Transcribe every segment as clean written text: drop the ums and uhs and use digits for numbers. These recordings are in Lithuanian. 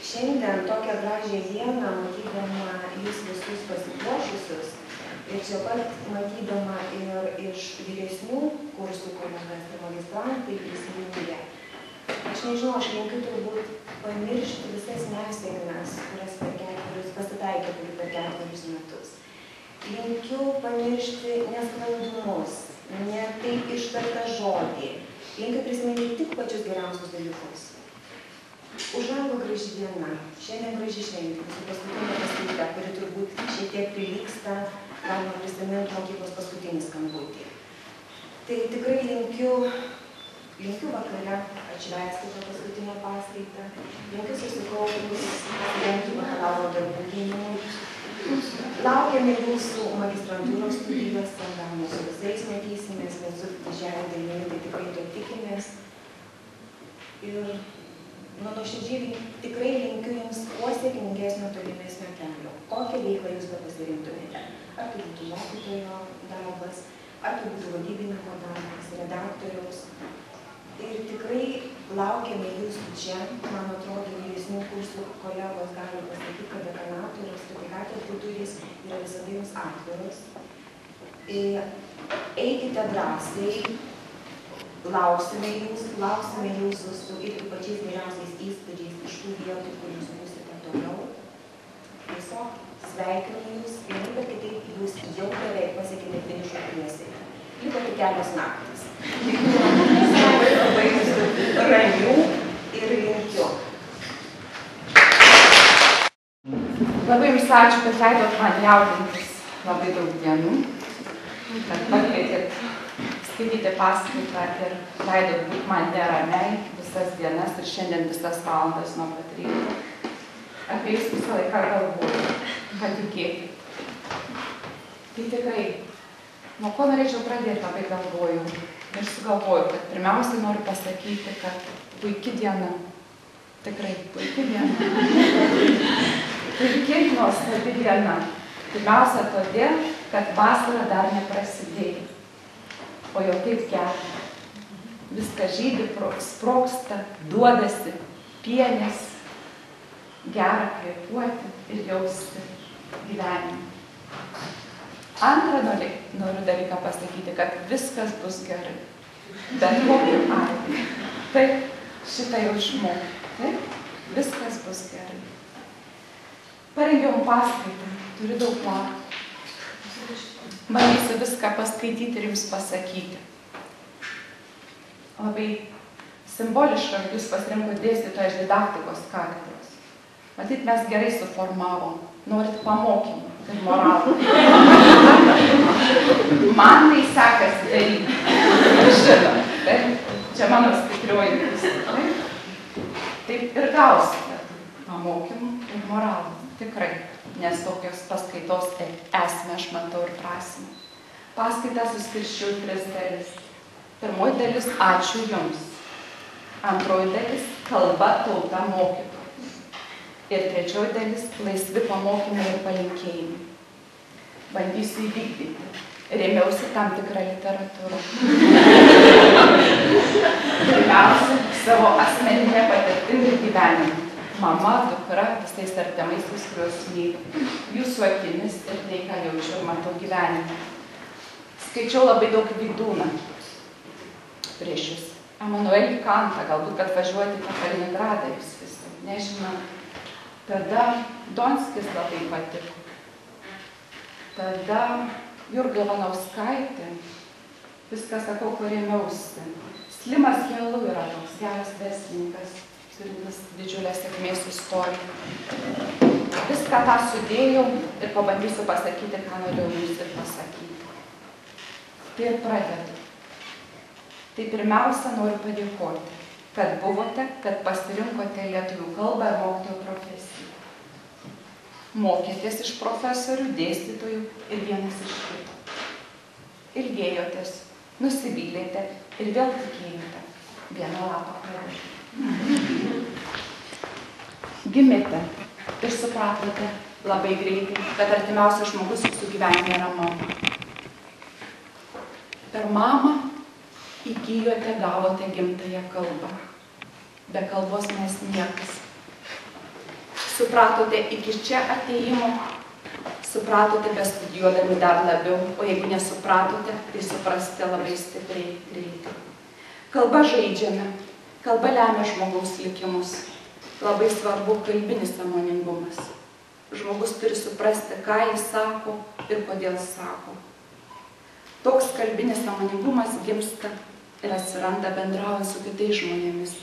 Šiandien tokią gražią dieną, matydama jūs visus pasipuošusius ir čia pat matydama ir iš vyresnių kursų kolegas ir magistrantai prisijungė. Aš nežinau, aš linkiu turbūt pamiršti visas nesėkmes, kurias pasitaikė per 4 metus. Linkiu pamiršti nesklandumus, ne taip ištartą žodį. Linkiu prisiminti tik pačius geriausius dalykus. Už lango graži diena, šiandien graži šventė, mūsų paskutinė paskaita, kuri turbūt šiek tiek prilygsta, galima prisiminti mokyklos paskutinį skambutį. Tai tikrai linkiu vakare atšvęsti tą paskutinę paskaitą, linkiu susikaupus, rengti bakalauro darbų gynimui. Laukiame jūsų magistrantūros studijose, gal mūsų visais matysimės, bet su didžiąja dalimi tai tikrai to tikimės. Ir nuoširdžiai tikrai linkiu jums kuo sėkmingesnio tolimesnio kelio. Kokią veiklą jūs pasirinktumėte? Ar tai būtų mokytojo darbas, ar tai būtų vadybininko darbas, redaktoriaus. Ir tikrai laukiame jūsų čia. Man atrodo, vyresnių kursų kolegos gali pasakyti, kad dekanatorius ir katedrų durys yra visada jums atviros. Eikite drąsiai. Lauksime jūsų su irgi pačiais geriausiais įspūdžiais iš tų vietų, kur jūs būsite toliau. Tiesiog sveikinu jūs ir bet kitaip jūs jau beveik pasiekite finišo tiesiai. Liko tik kelios naktys. Labai ramių ir linkiu. Labai jums ačiū, kad leidot man jaudintis labai daug dienų, kad pakvietėt skaityti paskaitą ir leidot būti man neramiai visas dienas ir šiandien visas valandas nuo pat ryto. Apie jūs visą laiką galvoju, patikėkit. Tai tikrai, nuo ko norėčiau pradėti, labai galvoju. Ir sugalvoju, kad pirmiausiai noriu pasakyti, kad puiki diena. Tikrai puiki diena. Puiki nuostabi diena. Pirmiausia todėl, kad vasara dar neprasidėjo, o jau taip gera. Viskas žydi, sprogsta, duodasi, pienės, gera kvėpuoti ir jausti gyvenimą. Antrą noriu dalyką pasakyti, kad viskas bus gerai. Bet kokiu atveju. Taip, šitą jau išmokau. Taip, viskas bus gerai. Parengiau paskaitą, turiu daug lapų. Bandysiu viską paskaityti ir jums pasakyti. Labai simboliška, kad jūs pasirinkot dėstytoją iš didaktikos katedros. Matyt, mes gerai suformavom. Norit pamokymų ir moralų. Man tai sekasi daryti. Žinot, taip? Čia mano stiprioji pusė. Taip ir gausite pamokymų ir moralų. Tikrai, nes tokios paskaitos esmę aš matau ir prasmę. Paskaitą suskirsčiau 3 dalis. Pirmoji dalis – ačiū jums. Antroji dalis – kalba, tauta, mokytoja. Ir trečioji dalis – laisvi pamokymai ir palinkėjimai. Bandysiu įvykdyti. Rėmiausi tam tikrą literatūrą. Pirmiausia, savo asmeninę patirtimį ir gyvenimą. Mama, dukra, visais artimaisiais, kuriuos myliu. Jūsų akimis ir tai, ką jaučiu ir matau gyvenime. Skaičiau labai daug Vydūną prieš jūs. Emanuelį Kantą, galbūt, kad važiuoti į Kaliningradą jūs visi. Nežinau. Tada Donskis labai patiko. Tada Jurga Ivanauskaitė. Viską sakau, ko rėmiausi. Slimas Gelu yra toks geras verslininkas, turintis didžiulę sėkmės istoriją. Viską tą sudėjau ir pabandysiu pasakyti, ką norėjau jums ir pasakyti. Tai ir pradedu. Tai pirmiausia noriu padėkoti, kad buvote, kad pasirinkote lietuvių kalbą ir mokytojo profesiją. Mokėtės iš profesorių, dėstytojų ir vienas iš kito. Ilgėjotės, nusivylėte ir vėl tikėjote. Vieną lapą pradėti. Gimėte ir supratote labai greitai, kad artimiausias žmogus jūsų gyvenime yra mama. Per mamą įgijote, gavote gimtąją kalbą. Be kalbos mes niekas. Supratote iki čia atėjimo, supratote bestudijuodami dar labiau, o jeigu nesupratote, tai suprasite labai stipriai greitai. Kalba žaidžiame, kalba lemia žmogaus likimus. Labai svarbu kalbinis sąmoningumas. Žmogus turi suprasti, ką jis sako ir kodėl sako. Toks kalbinis sąmoningumas gimsta ir atsiranda bendraujant su kitais žmonėmis.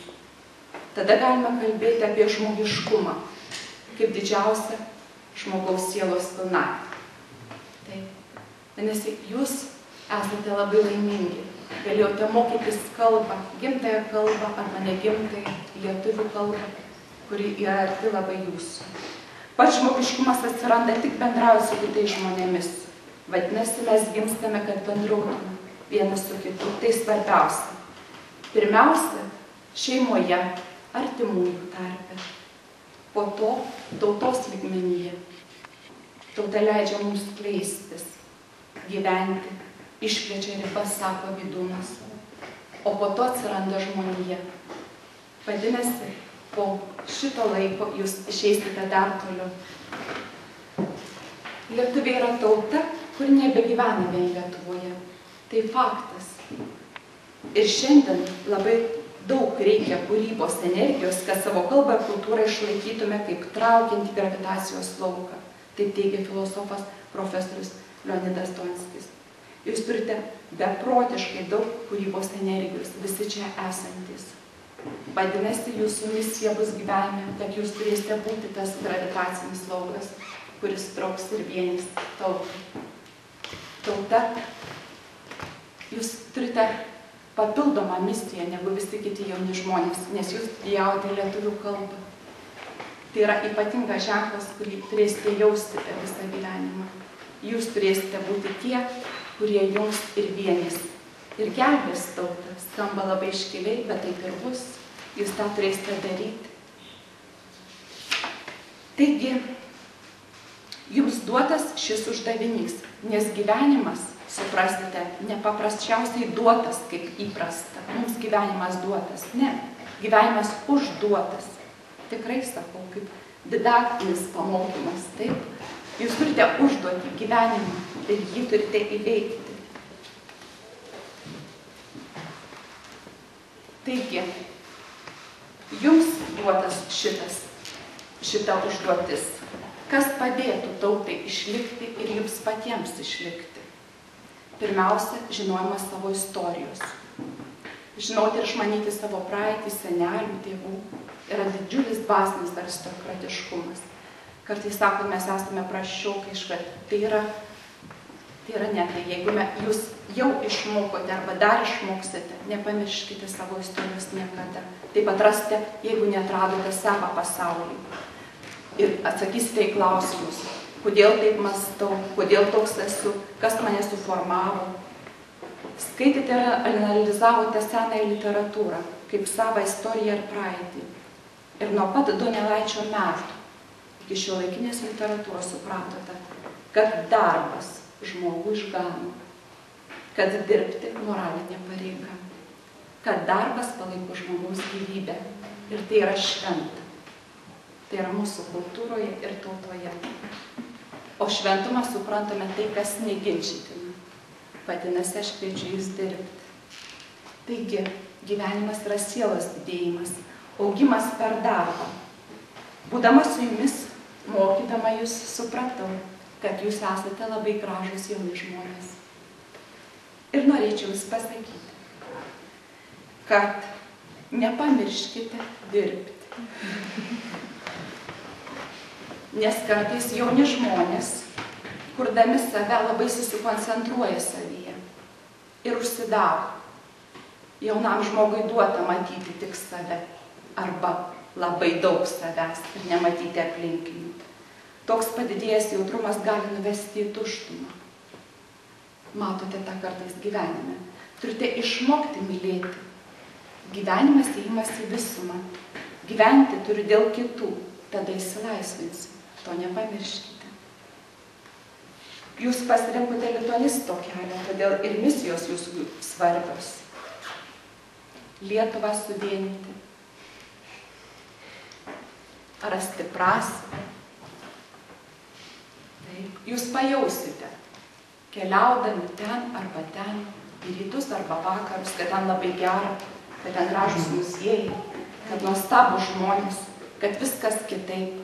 Tada galime kalbėti apie žmogiškumą, kaip didžiausia žmogaus sielos pilnatvė. Taip. Nes jūs esate labai laimingi. Galėjote mokytis kalbą, gimtąją kalbą arba negimtąją lietuvių kalbą, kuri yra arti labai jūsų. Pats žmogiškumas atsiranda tik bendraujant su kitais žmonėmis. Vadinasi, mes gimstame, kad bendrautume vienas su kitu. Tai svarbiausia. Pirmiausia, šeimoje, artimųjų tarpe. Po to tautos lygmenyje. Tauta leidžia mums kleistis, gyventi, išplečia ribas, sako Vydūnas. O po to atsiranda žmonija. Vadinasi, po šito laiko jūs išeisite dar toliau. Lietuviai yra tauta, kur nebegyvena vien Lietuvoje. Tai faktas. Ir šiandien labai daug reikia kūrybos energijos, kad savo kalbą ir kultūrą išlaikytume kaip traukiantį gravitacijos lauką. Taip teigia filosofas profesorius Leonidas Donskis. Jūs turite beprotiškai daug kūrybos energijos, visi čia esantis. Vadinasi, jūsų misija bus gyvenime, kad jūs turėsite būti tas gravitacinis laukas, kuris trauks ir vienys tautą. Tauta, jūs turite papildomą misiją negu visi kiti jauni žmonės, nes jūs studijavote lietuvių kalbą. Tai yra ypatingas ženklas, kurį turėsite jausti per visą gyvenimą. Jūs turėsite būti tie, kurie jums ir vienys. Ir gelbės tautą. Skamba labai iškiliai, bet taip ir bus. Jūs tą turėsite daryti. Taigi, Jums duotas šis uždavinys, nes gyvenimas, suprasite, nepaprasčiausiai duotas, kaip įprasta. Mums gyvenimas duotas. Ne, gyvenimas užduotas. Tikrai sakau, kaip didaktinis pamokymas. Taip, jūs turite užduoti gyvenimą ir jį turite įveikti. Taigi, jums duotas šita užduotis, kas padėtų tautai išlikti ir jums patiems išlikti. Pirmiausia, žinojimas savo istorijos. Žinoti ir išmanyti savo praeitį, senelių, tėvų yra didžiulis dvasinis aristokratiškumas. Kartais sakome, mes esame prasčiau, kažkaip tai yra ne tai. Jeigu jūs jau išmokote arba dar išmoksite, nepamirškite savo istorijos niekada. Taip atrasite, jeigu neatradote savą pasaulį. Ir atsakysite į klausimus, kodėl taip mąstau, kodėl toks esu, kas mane suformavo. Skaitėte ir analizavote senąją literatūrą, kaip savą istoriją ir praeitį. Ir nuo pat Donelaičio metų iki šiuolaikinės literatūros supratote, kad darbas žmogų išgano, kad dirbti moralinė pareiga, kad darbas palaiko žmogaus gyvybę ir tai yra šventa. Tai yra mūsų kultūroje ir tautoje. O šventumą suprantame tai, kas neginčytina. Vadinasi, aš kviečiu jūs dirbti. Taigi, gyvenimas yra sielos didėjimas, augimas per darbą. Būdama su jumis, mokydama jūs, supratau, kad jūs esate labai gražūs jauni žmonės. Ir norėčiau jums pasakyti, kad nepamirškite dirbti. Nes kartais jauni žmonės, kurdami save, labai susikoncentruoja savyje ir užsidaro. Jaunam žmogui duota matyti tik save arba labai daug savęs ir nematyti aplinkinių. Toks padidėjęs jautrumas gali nuvesti į tuštumą. Matote tą kartais gyvenime. Turite išmokti mylėti. Gyvenimas įėjimas į visumą. Gyventi turiu dėl kitų, tada įsilaisvinsiu. To nepamirškite. Jūs pasirinkote lituanisto kelią, todėl ir misijos jūsų svarbios. Lietuvą suvienyti. Rasti prasmę. Taip, jūs pajausite, keliaudami ten arba ten, į rytus arba vakarus, kad ten labai gera, kad ten gražūs muziejai, kad nuostabūs žmonės, kad viskas kitaip.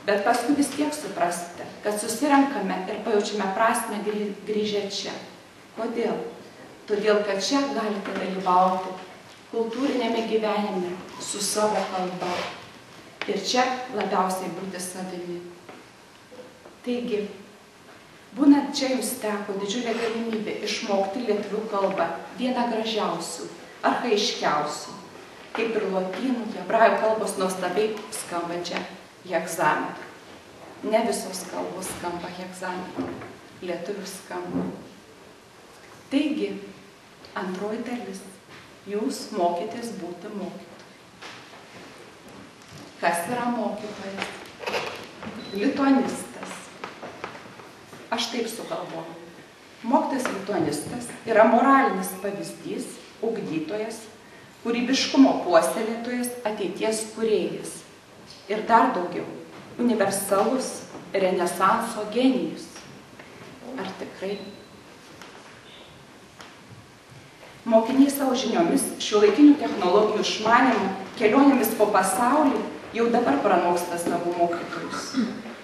Bet paskui vis tiek suprasite, kad susirenkame ir pajaučiame prasmę grįžę čia. Kodėl? Todėl, kad čia galite dalyvauti kultūrinėme gyvenime su savo kalba. Ir čia labiausiai būti savimi. Taigi, būnant čia jums teko didžiulė galimybė išmokti lietuvių kalbą, vieną gražiausių, archaiškiausių, kaip ir lotynų, hebrajų kalbos nuostabiai skambančią hegzametrą. Ne visos kalbos skamba hegzametrą, lietuvių skamba. Taigi, antroji dalis, jūs mokitės būti mokytoju. Kas yra mokytojas? Lituanistas. Aš taip sugalvoju. Mokytojas lituanistas yra moralinis pavyzdys, ugdytojas, kūrybiškumo puoselėtojas, ateities kūrėjas. Ir dar daugiau, universalus renesanso genijus. Ar tikrai? Mokiniai savo žiniomis, šiuolaikinių technologijų išmanymu, kelionėmis po pasaulį jau dabar pranoksta savo mokytojus.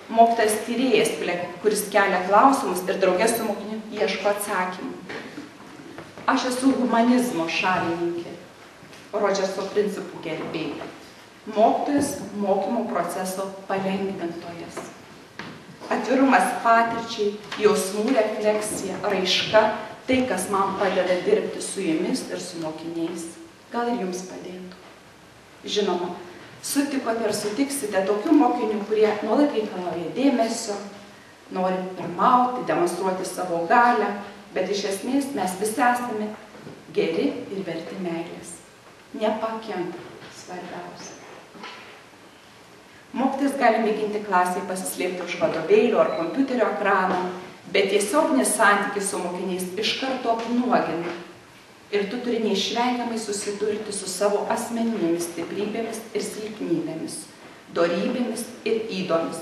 Mokytojas tyrėjas, kuris kelia klausimus ir drauge su mokiniu ieško atsakymų. Aš esu humanizmo šalininkė, Rodžerso principų gerbėja. Mokytojas mokymo proceso palengvintojas. Atvirumas patirčiai, jausmų refleksija, raiška, tai, kas man padeda dirbti su jumis ir su mokiniais, gal ir jums padėtų. Žinoma, sutikote ir sutiksite tokių mokinių, kurie nuolat reikalauja dėmesio, nori pirmauti, demonstruoti savo galią, bet iš esmės mes visi esame geri ir verti meilės. Nepakenk, svarbiausia. Mokytojas gali mėginti klasėje pasislėpti už vadovėlio ar kompiuterio ekrano, bet tiesioginis santykis su mokiniais iš karto apnuogina. Ir tu turi neišvengiamai susidurti su savo asmeninėmis stiprybėmis ir silpnybėmis, dorybėmis ir ydomis.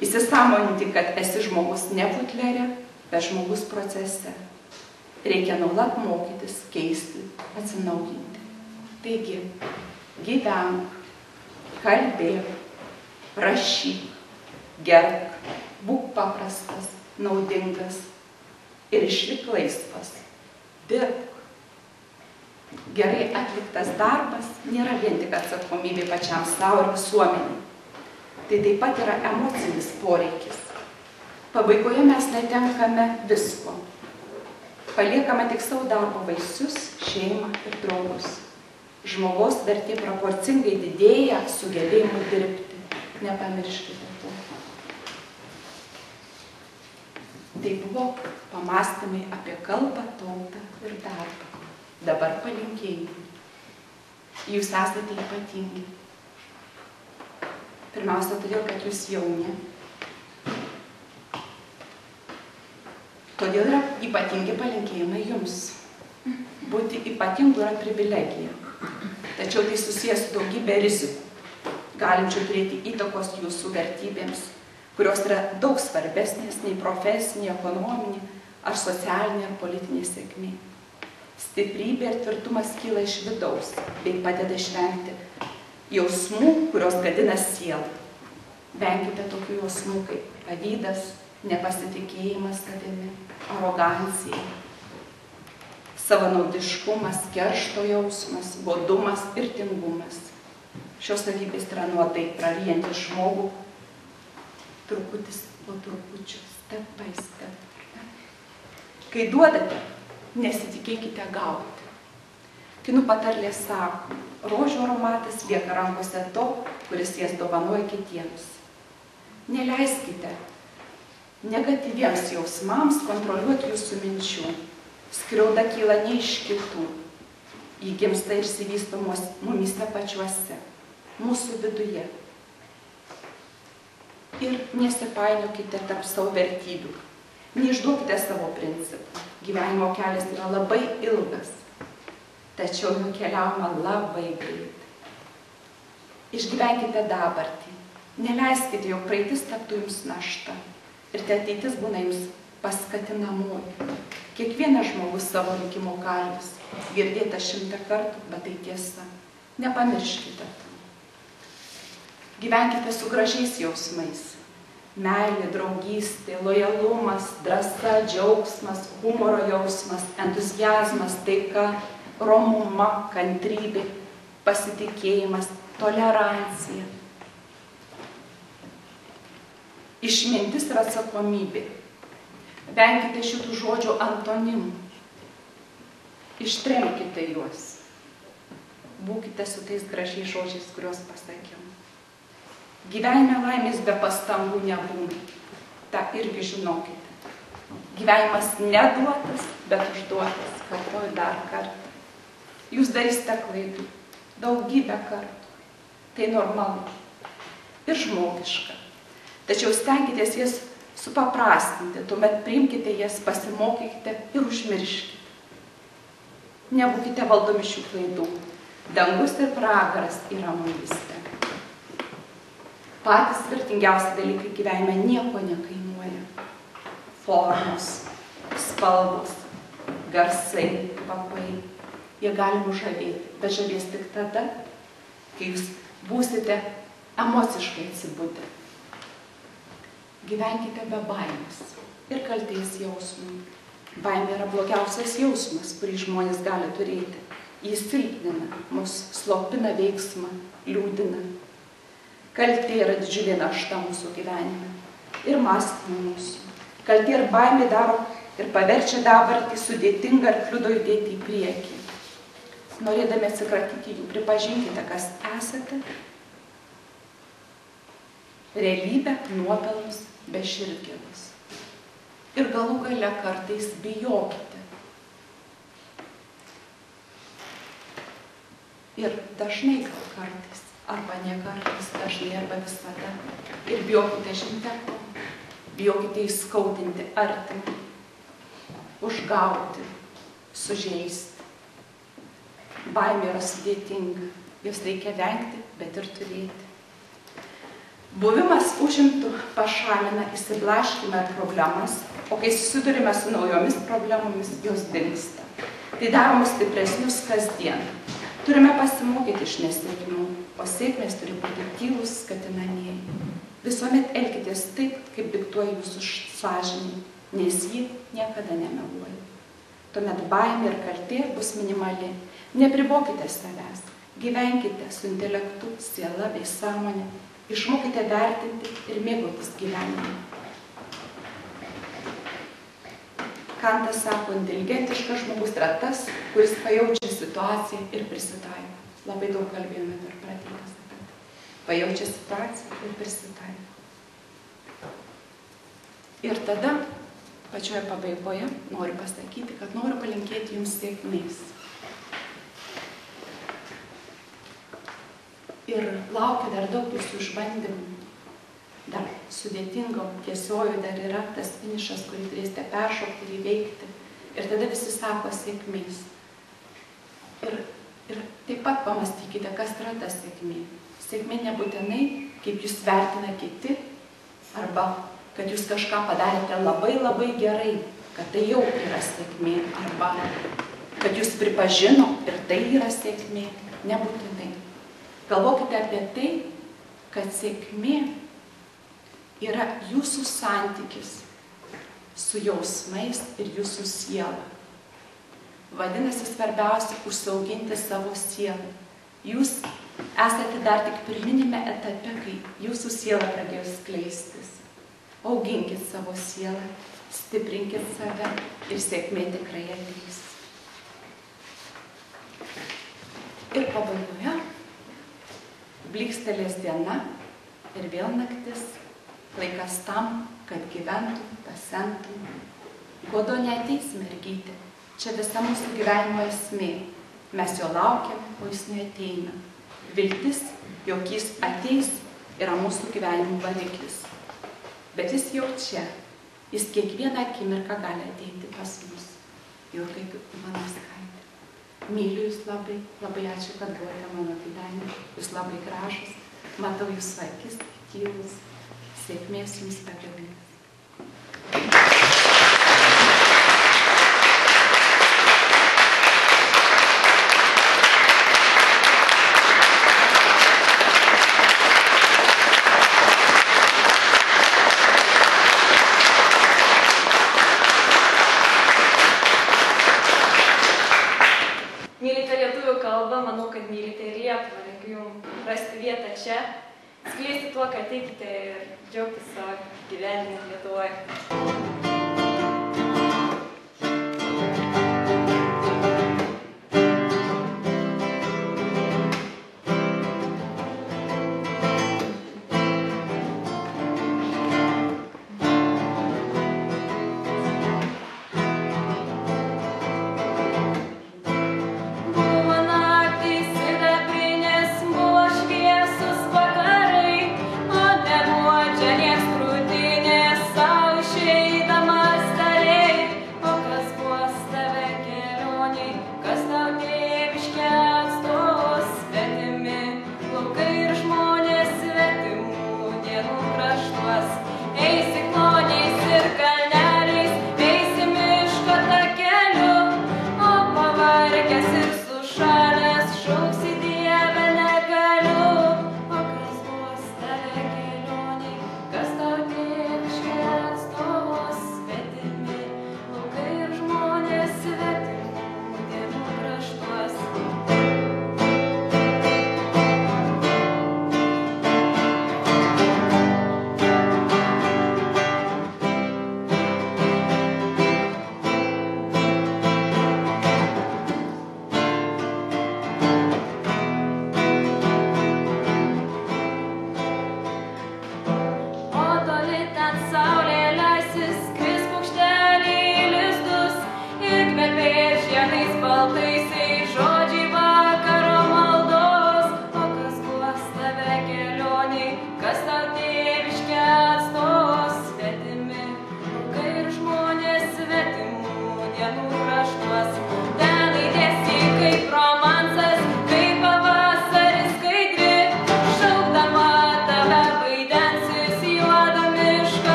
Įsisąmoninti, kad esi žmogus ne futlere, bet žmogus procese. Reikia nuolat mokytis, keisti, atsinaujinti. Taigi, gyvenk, kalbėk, rašyk, gerbk, būk paprastas, naudingas ir išlik laisvas. Dirbk. Gerai atliktas darbas nėra vien tik atsakomybė pačiam savo ir visuomeniai. Tai taip pat yra emocinis poreikis. Pabaigoje mes netenkame visko. Paliekame tik savo darbo vaisius, šeimą ir draugus. Žmogaus vertė proporcingai didėja sugebėjimu dirbti. Nepamirškite to. Tai buvo pamąstymai apie kalbą, tautą ir darbą. Dabar palinkėjimai. Jūs esate ypatingi. Pirmiausia, todėl, kad jūs jauni. Todėl yra ypatingi palinkėjimai jums. Būti ypatingu yra privilegija. Tačiau tai susijęs su daugybė rizikų, galinčių turėti įtakos jūsų vertybėms, kurios yra daug svarbesnės nei profesinė, ekonominė ar socialinė ar politinė sėkmė. Stiprybė ir tvirtumas kyla iš vidaus bei padeda išvengti jausmų, kurios gadina sielą. Venkite tokių jausmų kaip pavydas, nepasitikėjimas savimi, arogancija, savanaudiškumas, keršto jausmas, godumas ir tingumas. Šios savybės yra nuodai praryjantis žmogų truputis po trupučio, step by step. Kai duodate, nesitikėkite gauti. Kinų patarlė sako, rožių aromatas lieka rankose to, kuris jas dovanoja kitiems. Neleiskite negatyviems jausmams kontroliuoti jūsų minčių. Skriauda kyla ne iš kitų. Ji gimsta ir išsivysto mumyse pačiuose, mūsų viduje. Ir nesipainiokite tarp savo vertybių. Neišduokite savo principų. Gyvenimo kelias yra labai ilgas, tačiau nukeliaujama labai greit. Išgyvenkite dabartį. Neleiskite, jog praeitis taptų jums našta. Ir tai ateitis būna jums paskatinamoji. Kiekvienas žmogus savo likimo kalvis. Girdėta 100 kartų, bet tai tiesa. Nepamirškite to. Gyvenkite su gražiais jausmais. Meilė, draugystė, lojalumas, drąsa, džiaugsmas, humoro jausmas, entuziazmas, taika, romuma, kantrybė, pasitikėjimas, tolerancija. Išmintis ir atsakomybė. Venkite šitų žodžių antonimų. Ištremkite juos. Būkite su tais gražiais žodžiais, kuriuos pasakiau. Gyvenime laimės be pastangų nebūna. Ta irgi žinokite. Gyvenimas neduotas, bet užduotas. Kartuoju dar kartą. Jūs darysite klaidų. Daugybę kartų. Tai normalu. Ir žmogiška. Tačiau stenkitės jas supaprastinti. Tuomet priimkite jas, pasimokykite ir užmirškite. Nebūkite valdomi šių klaidų. Dangus ir pragaras yra mumyse. Patys vertingiausi dalykai gyvenime nieko nekainuoja. Formos, spalvos, garsai, kvapai. Jie gali mus žavėti, bet žavės tik tada, kai jūs būsite emociškai atsibudę. Gyvenkite be baimės ir kaltės jausmų. Baimė yra blogiausias jausmas, kurį žmonės gali turėti. Jis silpnina, mus slopina veiksmą, liūdina. Kaltė yra didžiulė našta mūsų gyvenime ir mąstymui mūsų. Kaltė ir baimė daro ir paverčia dabartį sudėtingą ir kliudo judėti į priekį. Norėdami atsikratyti jų, pripažinkite, kas esate. Realybė, nuopelnus, beširdgėlos. Ir galų gale kartais bijokite. Ir dažnai kartais arba ne kartais, dažnai arba visada. Ir bijokite žinti ko, bijokite įskaudinti artimą, užgauti, sužeisti. Baimė yra sudėtinga, jos reikia vengti, bet ir turėti. Buvimas užimtų pašalina įsiblaškymą ir problemas, o kai susidurime su naujomis problemomis, jos dingsta. Tai daro mus stipresnius kasdien. Turime pasimokyti iš nesėkmių, o sėkmės turi būti tylūs skatinamieji. Visuomet elkitės taip, kaip diktuoja jūsų sąžinė, nes ji niekada nemeluoja. Tuomet baimė ir kaltė bus minimali. Nepribokite savęs, gyvenkite su intelektu, siela bei sąmonė, išmokite vertinti ir mėgautis gyvenimu. Kantas sako, inteligentiškas žmogus yra tas, kuris pajaučia situaciją ir prisitaiko. Labai daug kalbėjome per pratybas apie tai. Pajaučia situaciją ir prisitaiko. Ir tada, pačioje pabaigoje, noriu pasakyti, kad noriu palinkėti jums sėkmės. Ir laukia dar daug jūsų išbandymų. Dar sudėtingo, tiesiojo dar yra tas finišas, kurį turėsite peršokti ir įveikti. Ir tada visi sako sėkmės. Ir taip pat pamastykite, kas yra ta sėkmė. Sėkmė nebūtinai, kaip jūs vertina kiti, arba kad jūs kažką padarėte labai labai gerai, kad tai jau yra sėkmė, arba kad jūs pripažino ir tai yra sėkmė, nebūtinai. Galvokite apie tai, kad sėkmė yra jūsų santykis su jausmais ir jūsų siela. Vadinasi, svarbiausia užsiauginti savo sielą. Jūs esate dar tik pirminėme etape, kai jūsų siela pradėjo skleistis. Auginkit savo sielą, stiprinkit save ir sėkmė tikrai ateis. Ir pabaigoje blykstelės diena ir vėl naktis, laikas tam, kad gyventum, pasentum. Godo neateis mergytė, čia visa mūsų gyvenimo esmė. Mes jo laukiam, o jis neateina. Viltis, jog jis ateis, yra mūsų gyvenimo variklis. Bet jis jau čia, jis kiekvieną akimirką gali ateiti pas mus. Jau kaip Ivanauskaitė. Myliu jūs labai, labai ačiū, kad buvote mano gyvenime. Jūs labai gražus, matau jūsų akis, tylus. Sėkmės jums begalinės. Mylite lietuvių kalbą, manau, kad mylite ir Lietuvą. Linkiu jums rasti vietą čia, skleisti tuo, ką tikite ir džiaugtis savo gyvenimu Lietuvoje. Čia nieks krūtinės sau išeidama.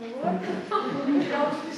suformuluoti. Gal